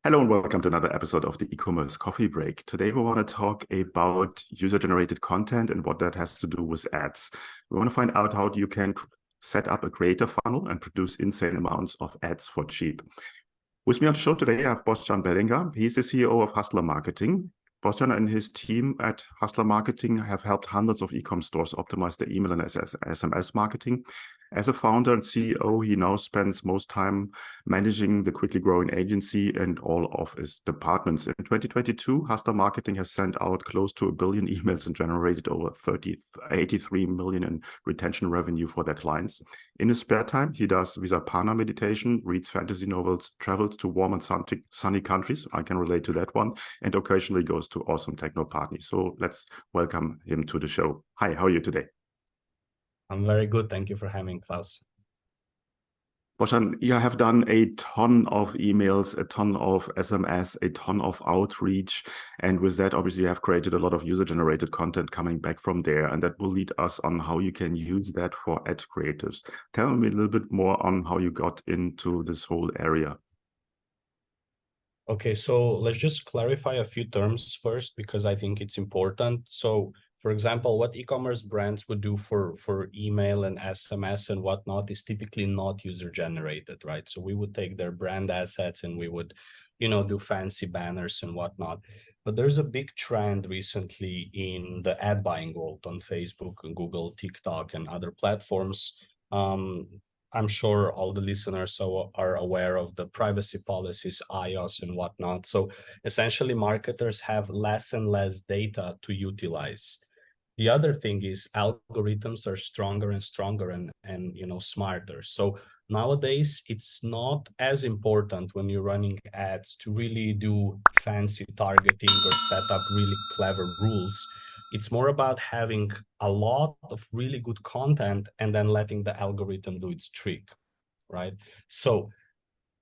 Hello and welcome to another episode of the e-commerce coffee break. Today we want to talk about user-generated content and what that has to do with ads. We want to find out how you can set up a creator funnel and produce insane amounts of ads for cheap. With me on the show today, I have Bostjan Belingar. He's the CEO of Hustler Marketing. Bostjan and his team at Hustler Marketing have helped hundreds of e-com stores optimize their email and SMS marketing. As a founder and CEO, he now spends most time managing the quickly growing agency and all of its departments. In 2022, Hustler Marketing has sent out close to 1 billion emails and generated over 83 million in retention revenue for their clients. In his spare time, he does Vipassana meditation, reads fantasy novels, travels to warm and sunny countries. I can relate to that one, and occasionally goes to awesome techno parties. So let's welcome him to the show. Hi, how are you today? I'm very good. Thank you for having Klaus. Bostjan, you have done a ton of emails, a ton of SMS, a ton of outreach. And with that, obviously, you have created a lot of user-generated content coming back from there. And that will lead us on how you can use that for ad creatives. Tell me a little bit more on how you got into this whole area. Okay, so let's just clarify a few terms first, because I think it's important. So, for example, what e-commerce brands would do for email and SMS and whatnot is typically not user-generated, right? So we would take their brand assets and we would, do fancy banners and whatnot. But there's a big trend recently in the ad buying world on Facebook and Google, TikTok, and other platforms. I'm sure all the listeners are aware of the privacy policies, iOS and whatnot. So essentially, marketers have less and less data to utilize. The other thing is algorithms are stronger and stronger and smarter. So nowadays, it's not as important when you're running ads to really do fancy targeting or set up really clever rules. It's more about having a lot of really good content and then letting the algorithm do its trick, right? So,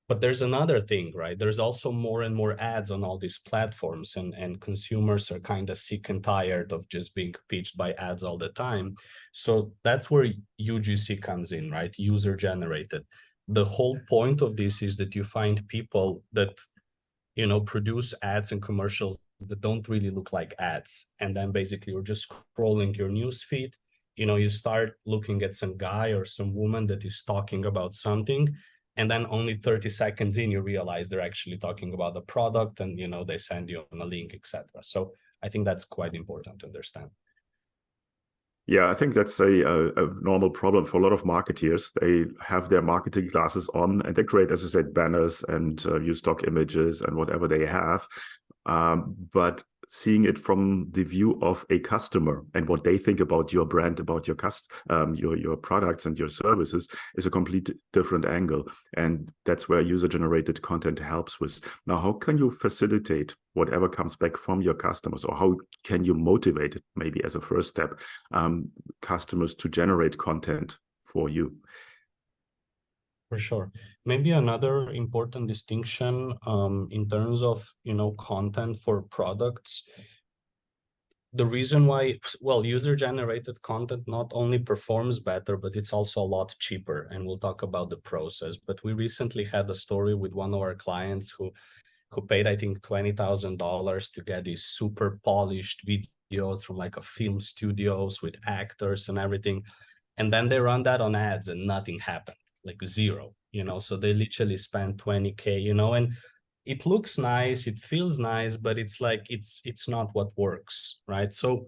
but there's another thing, right? There's also more and more ads on all these platforms, and consumers are kind of sick and tired of just being pitched by ads all the time. So that's where UGC comes in, right? User generated. The whole point of this is that you find people that produce ads and commercials that don't really look like ads. And then basically you're just scrolling your news feed. You start looking at some guy or some woman that is talking about something. And then only 30 seconds in, you realize they're actually talking about the product, and, they send you on a link, etc. So I think that's quite important to understand. Yeah, I think that's a normal problem for a lot of marketeers. They have their marketing glasses on and they create, as I said, banners and use stock images and whatever they have. But seeing it from the view of a customer and what they think about your brand, about your products and your services is a complete different angle. And that's where user-generated content helps with. Now, how can you facilitate whatever comes back from your customers, or how can you motivate it, maybe as a first step, customers to generate content for you? For sure. Maybe another important distinction in terms of, content for products. The reason why, well, user-generated content not only performs better, but it's also a lot cheaper. And we'll talk about the process. But we recently had a story with one of our clients who paid, I think, $20,000 to get these super polished videos from like a film studios with actors and everything. And then they run that on ads and nothing happened. Like zero, so they literally spend 20K, and it looks nice, it feels nice, but it's like it's not what works, right? So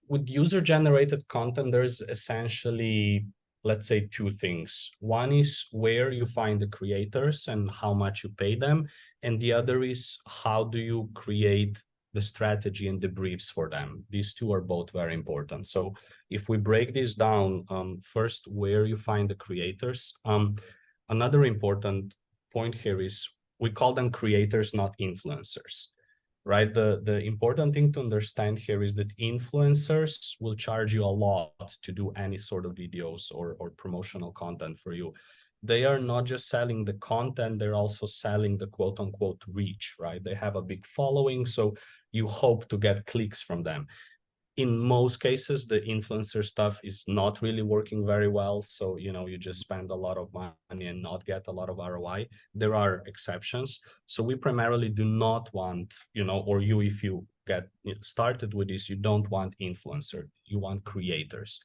with user-generated content, there's essentially, let's say, two things. One is where you find the creators and how much you pay them, and the other is how do you create the strategy and the briefs for them. These two are both very important. So if we break this down, first, where you find the creators. Another important point here is we call them creators, not influencers, right? The important thing to understand here is that influencers will charge you a lot to do any sort of videos or promotional content for you. They are not just selling the content, they're also selling the quote unquote reach, right? They have a big following, so you hope to get clicks from them. in most cases, the influencer stuff is not really working very well. So, you just spend a lot of money and not get a lot of ROI. There are exceptions. So we primarily do not want, or if you get started with this, you don't want influencer, you want creators.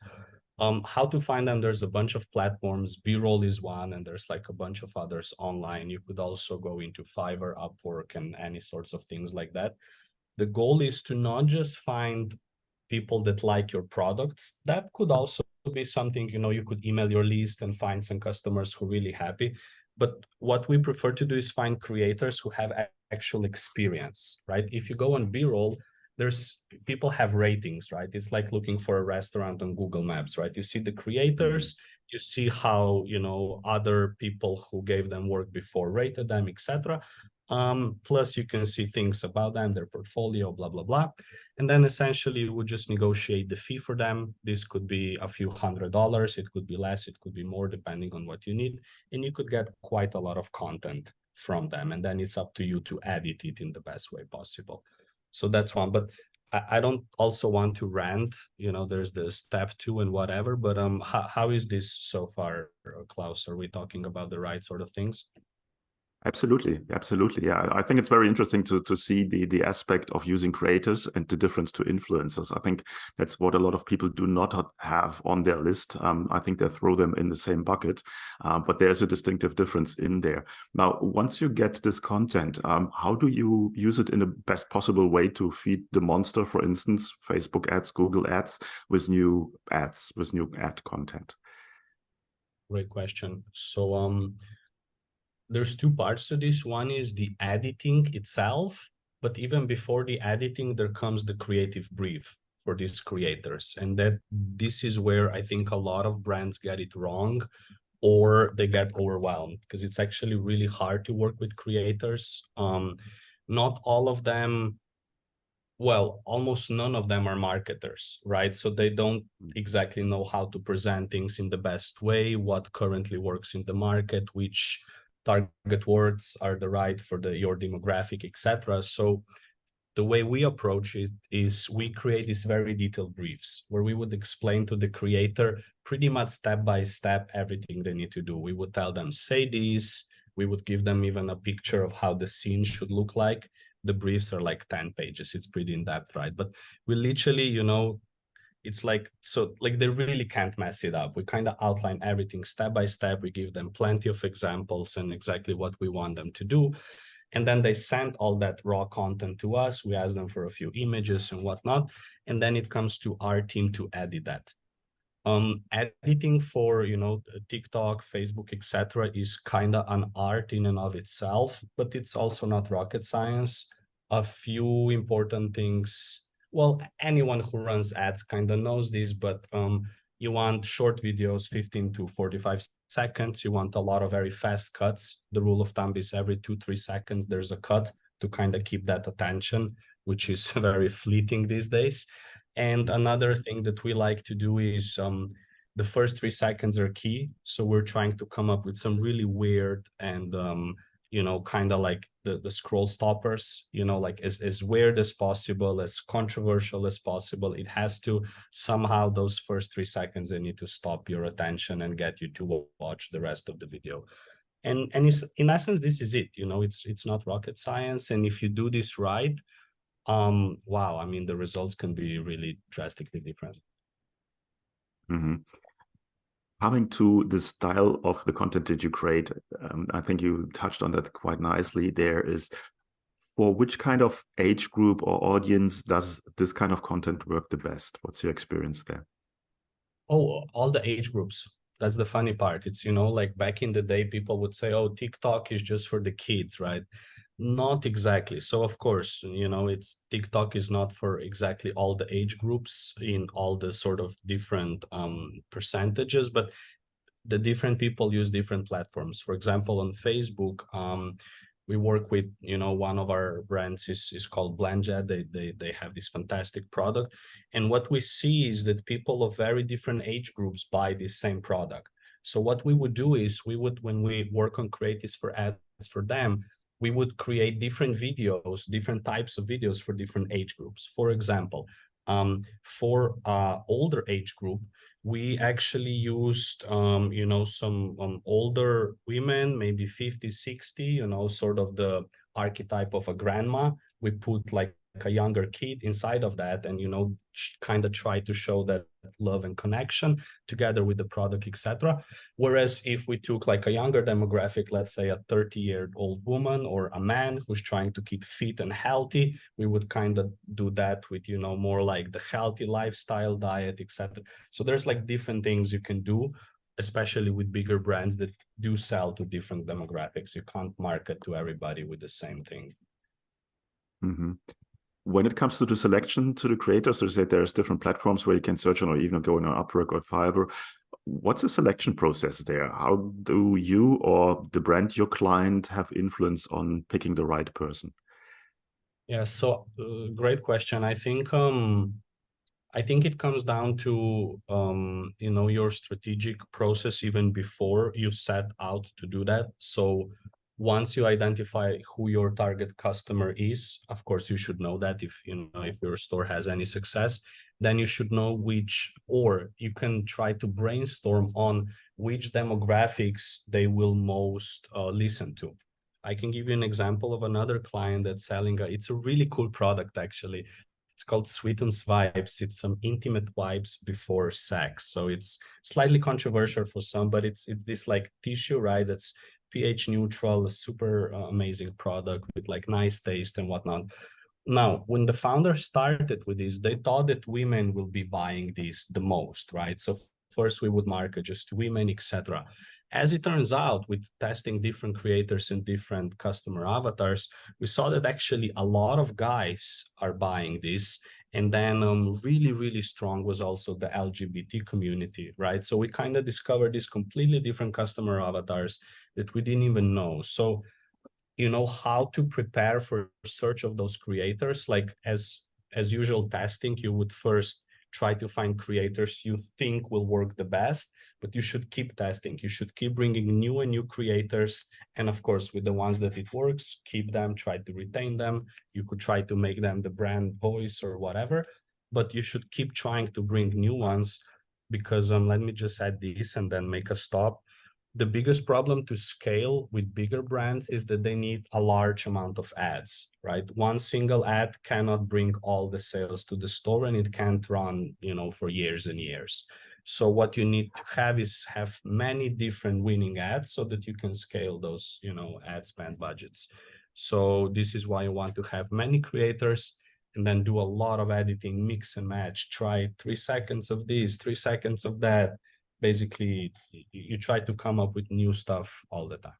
How to find them? There's a bunch of platforms. B-roll is one, and there's like a bunch of others online. You could also go into Fiverr, Upwork, and any sorts of things like that. The goal is to not just find people that like your products. That could also be something, you could email your list and find some customers who are really happy. But what we prefer to do is find creators who have actual experience, right? If you go on B-roll, there's people have ratings, right? It's like looking for a restaurant on Google Maps, right? You see the creators, you see how, other people who gave them work before rated them, etc. Plus you can see things about them, their portfolio, blah, blah, blah. And then essentially you would just negotiate the fee for them. This could be a few $100s, it could be less, it could be more, depending on what you need. And you could get quite a lot of content from them. And then it's up to you to edit it in the best way possible. So that's one. But I don't also want to rant, there's the step 2 and whatever, but how is this so far, Klaus? Are we talking about the right sort of things? Absolutely, absolutely. Yeah, I think it's very interesting to see the aspect of using creators and the difference to influencers. I think that's what a lot of people do not have on their list. I think they throw them in the same bucket, but there's a distinctive difference in there. Now, once you get this content, how do you use it in the best possible way to feed the monster, for instance, Facebook ads, Google ads, with new ads, with new ad content? Great question. So, there's 2 parts to this. One is the editing itself, but even before the editing, there comes the creative brief for these creators. And this is where I think a lot of brands get it wrong, or they get overwhelmed, because it's actually really hard to work with creators. Not all of them, well, almost none of them are marketers, right? So they don't exactly know how to present things in the best way, what currently works in the market, which target words are the right for your demographic, etc. So the way we approach it is we create these very detailed briefs where we would explain to the creator pretty much step by step everything they need to do. We would tell them, say this. We would give them even a picture of how the scene should look like. The briefs are like 10 pages. It's pretty in depth, right? But we literally, it's like, so like they really can't mess it up. We kind of outline everything step by step. We give them plenty of examples and exactly what we want them to do. And then they send all that raw content to us. We ask them for a few images and whatnot. And then it comes to our team to edit that. Editing for, TikTok, Facebook, etc. is kind of an art in and of itself, but it's also not rocket science. A few important things. Well, anyone who runs ads kind of knows this, but you want short videos, 15 to 45 seconds. You want a lot of very fast cuts. The rule of thumb is every 2-3 seconds, there's a cut to kind of keep that attention, which is very fleeting these days. And another thing that we like to do is the first 3 seconds are key. So we're trying to come up with some really weird and kind of like the scroll stoppers, like as weird as possible, as controversial as possible. It has to somehow, those first 3 seconds, they need to stop your attention and get you to watch the rest of the video. And it's, in essence, this is it. It's not rocket science. And if you do this right, wow, I mean, the results can be really drastically different. Mm-hmm. Coming to the style of the content that you create, I think you touched on that quite nicely. There is, for which kind of age group or audience does this kind of content work the best? What's your experience there? Oh, all the age groups. That's the funny part. It's, like back in the day, people would say, oh, TikTok is just for the kids, right? Not exactly. So of course, it's TikTok is not for exactly all the age groups in all the sort of different percentages, but the different people use different platforms. For example, on Facebook, we work with, one of our brands is called Blendjet. They have this fantastic product. And what we see is that people of very different age groups buy this same product. So what we would do is when we work on creatives for ads for them, we would create different videos, different types of videos for different age groups. For example, For older age group, we actually used, some older women, maybe 50, 60, sort of the archetype of a grandma. We put like a younger kid inside of that and, kind of try to show that love and connection together with the product, etc. Whereas if we took like a younger demographic, let's say a 30-year-old woman or a man who's trying to keep fit and healthy, we would kind of do that with, more like the healthy lifestyle, diet, etc. So there's like different things you can do, especially with bigger brands that do sell to different demographics. You can't market to everybody with the same thing. Mm-hmm. When it comes to the selection to the creators, so that there's different platforms where you can search on or even go on Upwork or Fiverr. What's the selection process there? How do you or the brand, your client, have influence on picking the right person? Yeah, so great question. I think it comes down to your strategic process even before you set out to do that. So once you identify who your target customer is, of course you should know that if your store has any success, then you should know or you can try to brainstorm on which demographics they will most listen to. I can give you an example of another client that's selling it's a really cool product actually. It's called Sweetens Vibes. It's some intimate vibes before sex. So it's slightly controversial for some, but it's this like tissue, right? That's pH neutral, a super amazing product with like nice taste and whatnot. Now, when the founder started with this, they thought that women will be buying these the most, right? So first we would market just to women, etc. As it turns out, with testing different creators and different customer avatars, we saw that actually a lot of guys are buying this. And then really, really strong was also the LGBT community, right? So we kind of discovered these completely different customer avatars that we didn't even know. So how to prepare for search of those creators, like as usual testing, you would first try to find creators you think will work the best, but you should keep testing. You should keep bringing new and new creators. And of course, with the ones that it works, keep them, try to retain them. You could try to make them the brand voice or whatever, but you should keep trying to bring new ones because let me just add this and then make a stop. The biggest problem to scale with bigger brands is that they need a large amount of ads, right? One single ad cannot bring all the sales to the store and it can't run, for years and years. So what you need to have is have many different winning ads so that you can scale those, ad spend budgets. So this is why you want to have many creators and then do a lot of editing, mix and match, try 3 seconds of this, 3 seconds of that. Basically, you try to come up with new stuff all the time.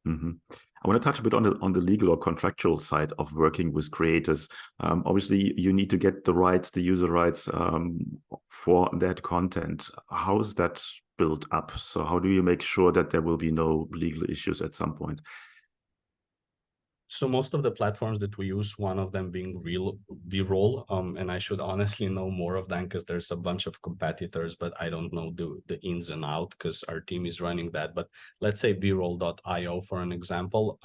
Mm-hmm. I want to touch a bit on the legal or contractual side of working with creators. Obviously, you need to get the rights, the user rights for that content. How is that built up? So how do you make sure that there will be no legal issues at some point? So most of the platforms that we use, one of them being B-roll, and I should honestly know more of them because there's a bunch of competitors, but I don't know the ins and out because our team is running that. But let's say B-roll.io for an example,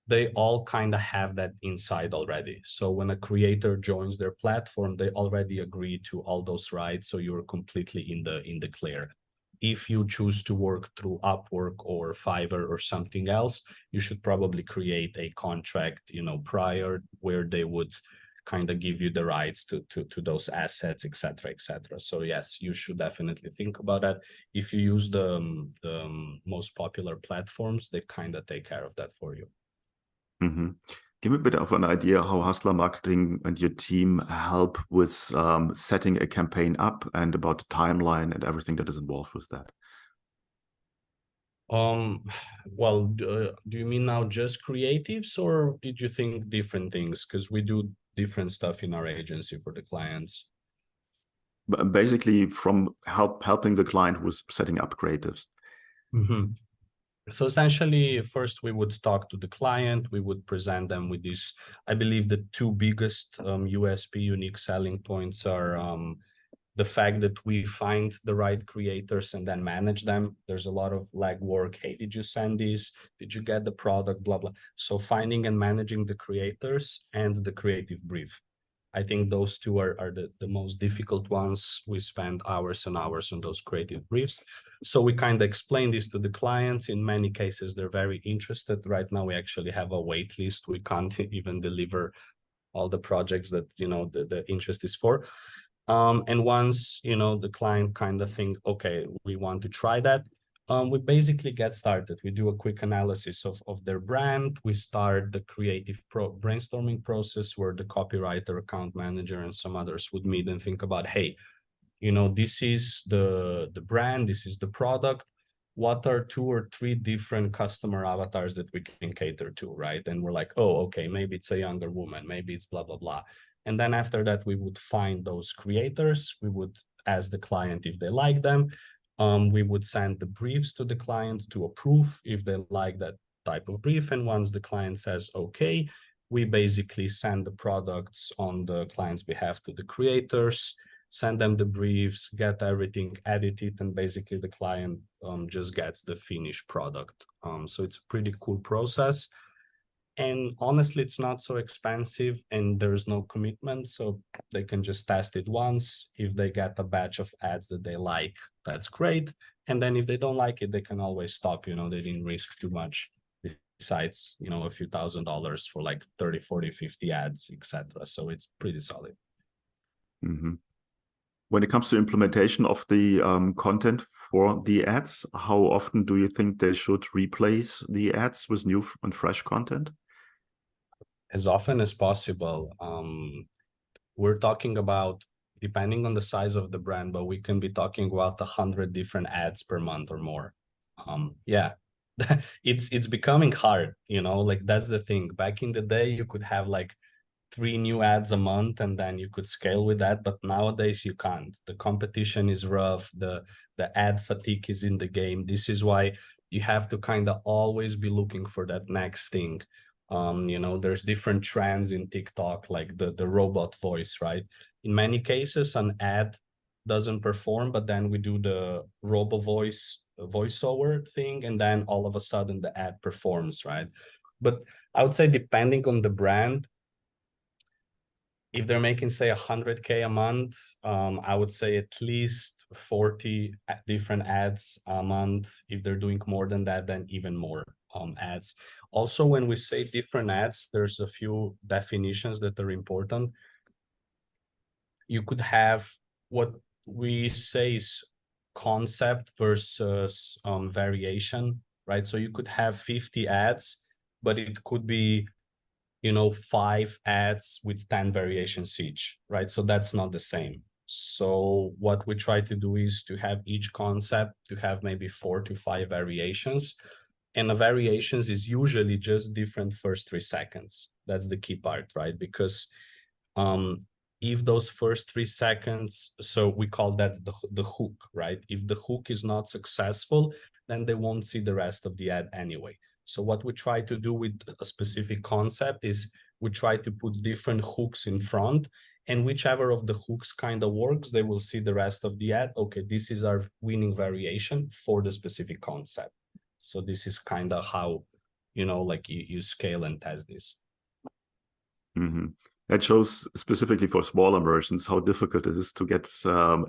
they all kind of have that inside already. So when a creator joins their platform, they already agree to all those rights. So you're completely in the clear. If you choose to work through Upwork or Fiverr or something else, you should probably create a contract, prior where they would kind of give you the rights to those assets, etc., etc. So yes, you should definitely think about that. If you use the most popular platforms, they kind of take care of that for you. Mm-hmm. Give me a bit of an idea how Hustler Marketing and your team help with setting a campaign up and about the timeline and everything that is involved with that. Well, do you mean now just creatives or did you think different things? Because we do different stuff in our agency for the clients. Basically, from helping the client with setting up creatives. Mm-hmm. So essentially, first we would talk to the client. We would present them with this. I believe the two biggest USP, unique selling points, are the fact that we find the right creators and then manage them. There's a lot of legwork. Hey, did you send this? Did you get the product? Blah, blah. So finding and managing the creators and the creative brief. I think those two are the most difficult ones. We spend hours and hours on those creative briefs. So we kind of explain this to the clients. In many cases, they're very interested. Right now, we actually have a wait list. We can't even deliver all the projects that, you know, the interest is for. And once, you know, the client kind of think, okay, we want to try that, we basically get started. We do a quick analysis of their brand. We start the creative brainstorming process where the copywriter, account manager, and some others would meet and think about, hey, you know, this is the brand, this is the product. What are 2 or 3 different customer avatars that we can cater to, right? And we're like, oh, okay, maybe it's a younger woman, maybe it's blah, blah, blah. And then after that, we would find those creators. We would ask the client if they like them. We would send the briefs to the client to approve if they like that type of brief. And once the client says, okay, we basically send the products on the client's behalf to the creators, send them the briefs, get everything edited, and basically the client just gets the finished product. So it's a pretty cool process. And honestly, it's not so expensive and there's no commitment. So they can just test it once. If they get a batch of ads that they like, that's great. And then if they don't like it, they can always stop. You know, they didn't risk too much besides, you know, a few $1,000s for like 30, 40, 50 ads, etc. So it's pretty solid. Mm-hmm. When it comes to implementation of the content for the ads, how often do you think they should replace the ads with new and fresh content? As often as possible. We're talking about, depending on the size of the brand, but we can be talking about 100 different ads per month or more. Yeah, it's becoming hard, you know, like that's the thing. Back in the day, you could have like 3 new ads a month and then you could scale with that, but nowadays you can't. The competition is rough, the ad fatigue is in the game. This is why you have to kind of always be looking for that next thing. You know, there's different trends in TikTok, like the robot voice, right? In many cases, an ad doesn't perform, but then we do the robo voiceover thing, and then all of a sudden the ad performs, right? But I would say, depending on the brand, if they're making, say, 100K a month, I would say at least 40 different ads a month. If they're doing more than that, then even more ads. Also, when we say different ads, there's a few definitions that are important. You could have what we say is concept versus variation, right? So you could have 50 ads, but it could be, you know, 5 ads with 10 variations each, right? So that's not the same. So what we try to do is to have each concept to have maybe 4 to 5 variations. And the variations is usually just different first 3 seconds. That's the key part, right? Because if those first 3 seconds, so we call that the hook, right? If the hook is not successful, then they won't see the rest of the ad anyway. So what we try to do with a specific concept is we try to put different hooks in front, and whichever of the hooks kind of works, they will see the rest of the ad. Okay, this is our winning variation for the specific concept. So this is kind of how, you know, like you scale and test this. Mm-hmm. That shows, specifically for smaller versions, how difficult it is to get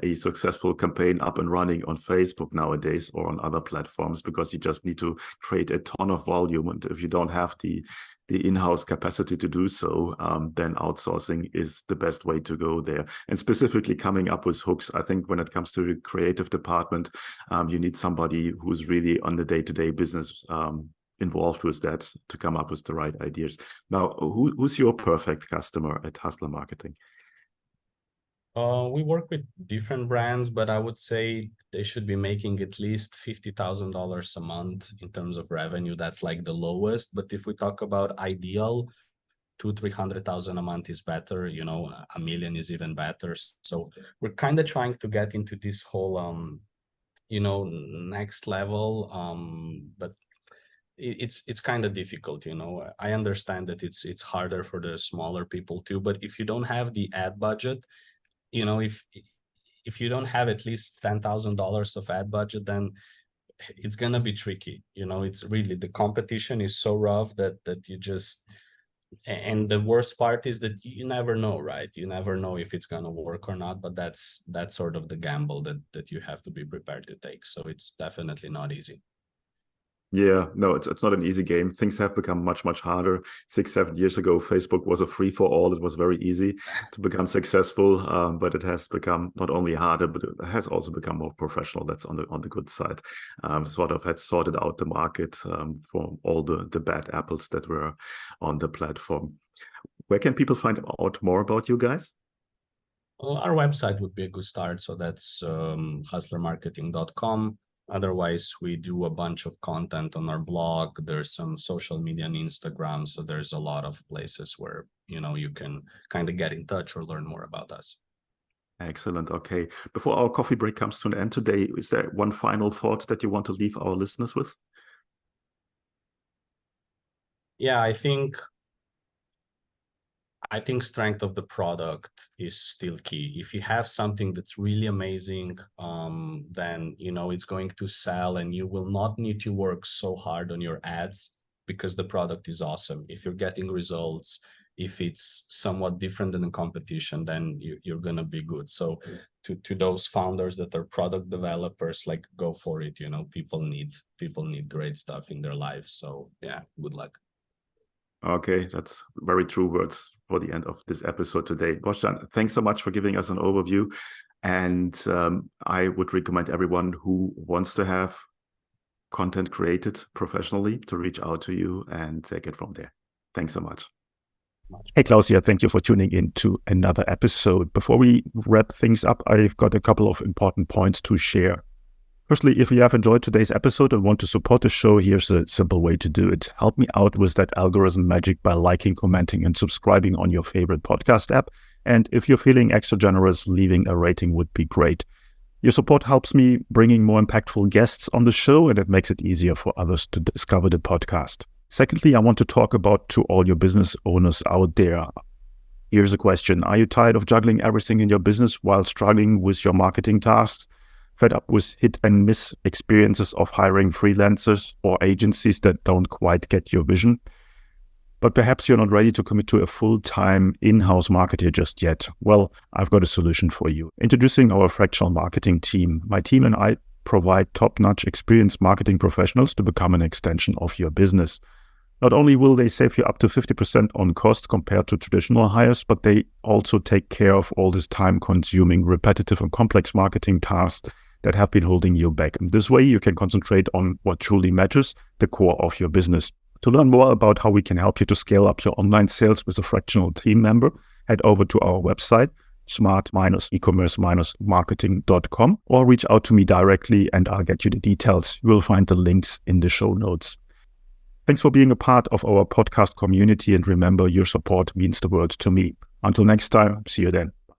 a successful campaign up and running on Facebook nowadays or on other platforms, because you just need to create a ton of volume. And if you don't have the in-house capacity to do so, then outsourcing is the best way to go there. And specifically coming up with hooks, I think when it comes to the creative department, you need somebody who's really on the day-to-day business involved with that to come up with the right ideas. Now, who's your perfect customer at Hustler Marketing? We work with different brands, but I would say they should be making at least $50,000 a month in terms of revenue. That's like the lowest. But if we talk about ideal, 200,000-300,000 a month is better. You know, $1 million is even better. So we're kind of trying to get into this whole, you know, next level. But it's kind of difficult, you know. I understand that it's harder for the smaller people too, but if you don't have the ad budget, you know, if you don't have at least $10,000 of ad budget, then it's gonna be tricky. You know, it's really, the competition is so rough that you just, And the worst part is that you never know, right? You never know if it's going to work or not, but that's sort of the gamble that you have to be prepared to take. So it's definitely not easy. Yeah, no, it's not an easy game. Things have become much, much harder. 6-7 years ago, Facebook was a free for all. It was very easy to become successful, but it has become not only harder, but it has also become more professional. That's on the good side. Sort of had sorted out the market for all the bad apples that were on the platform. Where can people find out more about you guys? Well, our website would be a good start. So that's hustlermarketing.com. Otherwise, we do a bunch of content on our blog. There's some social media and Instagram. So there's a lot of places where, you can kind of get in touch or learn more about us. Excellent. Okay. Before our coffee break comes to an end today, is there one final thought that you want to leave our listeners with? Yeah, I think strength of the product is still key. If you have something that's really amazing, then it's going to sell, and you will not need to work so hard on your ads because the product is awesome. If you're getting results, if it's somewhat different than the competition, then you're gonna be good. So to those founders that are product developers, like, go for it. People need great stuff in their lives. So yeah, good luck. Okay, that's very true words for the end of this episode today. Bostjan, thanks so much for giving us an overview. And I would recommend everyone who wants to have content created professionally to reach out to you and take it from there. Thanks so much. Hey, Klaus here. Thank you for tuning in to another episode. Before we wrap things up, I've got a couple of important points to share. Firstly, if you have enjoyed today's episode and want to support the show, here's a simple way to do it. Help me out with that algorithm magic by liking, commenting, and subscribing on your favorite podcast app. And if you're feeling extra generous, leaving a rating would be great. Your support helps me bringing more impactful guests on the show, and it makes it easier for others to discover the podcast. Secondly, I want to talk about to all your business owners out there. Here's a question. Are you tired of juggling everything in your business while struggling with your marketing tasks? Fed up with hit and miss experiences of hiring freelancers or agencies that don't quite get your vision? But perhaps you're not ready to commit to a full-time in-house marketer just yet. Well, I've got a solution for you. Introducing our fractional marketing team. My team and I provide top-notch experienced marketing professionals to become an extension of your business. Not only will they save you up to 50% on cost compared to traditional hires, but they also take care of all this time-consuming, repetitive and complex marketing tasks that have been holding you back. And this way, you can concentrate on what truly matters, the core of your business. To learn more about how we can help you to scale up your online sales with a fractional team member, head over to our website, smart-ecommerce-marketing.com, or reach out to me directly and I'll get you the details. You will find the links in the show notes. Thanks for being a part of our podcast community, and remember, your support means the world to me. Until next time, see you then.